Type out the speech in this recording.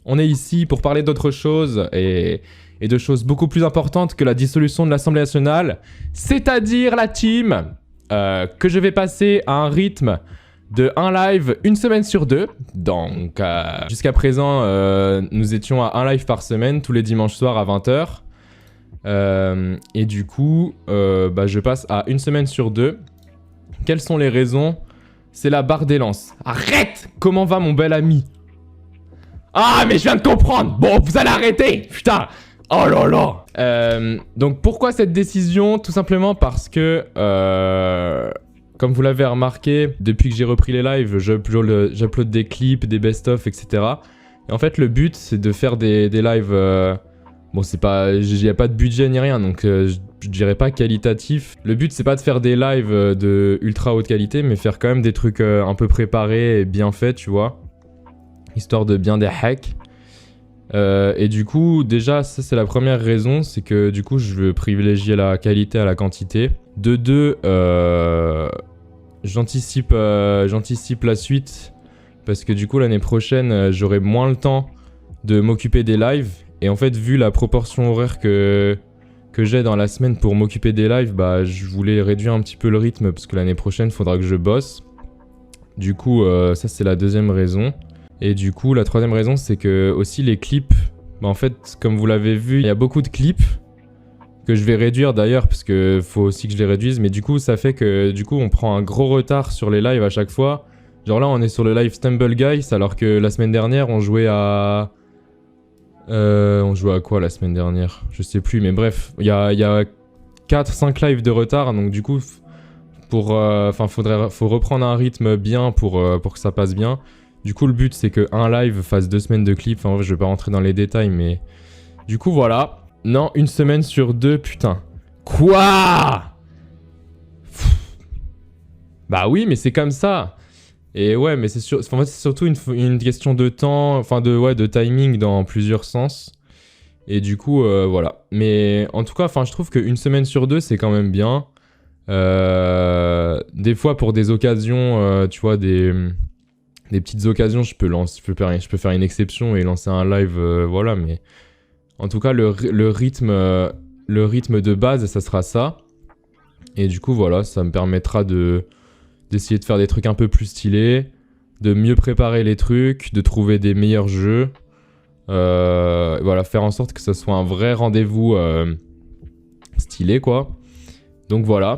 On est ici pour parler d'autre chose et de choses beaucoup plus importantes que la dissolution de l'Assemblée nationale, c'est-à-dire la team, que je vais passer à un rythme de un live une semaine sur deux. Donc, jusqu'à présent, nous étions à un live par semaine, tous les dimanches soirs à 20h. Et du coup, je passe à une semaine sur deux. Quelles sont les raisons? C'est la barre des lances. Arrête! Comment va mon bel ami? Ah, mais je viens de comprendre! Bon, vous allez arrêter! Putain! Oh là là! Donc, pourquoi cette décision? Tout simplement parce que... comme vous l'avez remarqué, depuis que j'ai repris les lives, j'upload des clips, des best-of, etc. Et en fait, le but, c'est de faire des lives... bon, c'est pas... Il n'y a pas de budget ni rien, donc je dirais pas qualitatif. Le but, c'est pas de faire des lives de ultra haute qualité, mais faire quand même des trucs un peu préparés et bien faits, tu vois. Histoire de bien des hacks. Et du coup, déjà, ça c'est la première raison, c'est que du coup, je veux privilégier la qualité à la quantité. De deux, j'anticipe la suite, parce que du coup, l'année prochaine, j'aurai moins le temps de m'occuper des lives. Et en fait, vu la proportion horaire que j'ai dans la semaine pour m'occuper des lives, bah, je voulais réduire un petit peu le rythme, parce que l'année prochaine, il faudra que je bosse. Du coup, ça c'est la deuxième raison. Et du coup, la troisième raison, c'est que aussi les clips, bah en fait, comme vous l'avez vu, il y a beaucoup de clips que je vais réduire d'ailleurs, parce que faut aussi que je les réduise. Mais du coup, ça fait que du coup, on prend un gros retard sur les lives à chaque fois. Genre là, on est sur le live Stumble Guys, alors que la semaine dernière, on jouait à... on jouait à quoi la semaine dernière? Je sais plus, mais bref, il y a 4-5 lives de retard, donc du coup, faut reprendre un rythme bien pour que ça passe bien. Du coup, le but, c'est qu'un live fasse 2 semaines de clips. Enfin, je vais pas rentrer dans les détails, mais... Du coup, voilà. Non, une semaine sur deux, putain. Quoi? Bah oui, mais c'est comme ça. Et ouais, mais c'est en fait, c'est surtout une question de temps, enfin de timing dans plusieurs sens. Et du coup, voilà. Mais en tout cas, je trouve qu'une semaine sur deux, c'est quand même bien. Des fois, pour des occasions, tu vois, des petites occasions, je peux faire une exception et lancer un live, voilà, mais en tout cas, le rythme de base, ça sera ça. Et du coup, voilà, ça me permettra d'essayer de faire des trucs un peu plus stylés, de mieux préparer les trucs, de trouver des meilleurs jeux. Voilà, faire en sorte que ça soit un vrai rendez-vous stylé, quoi. Donc voilà.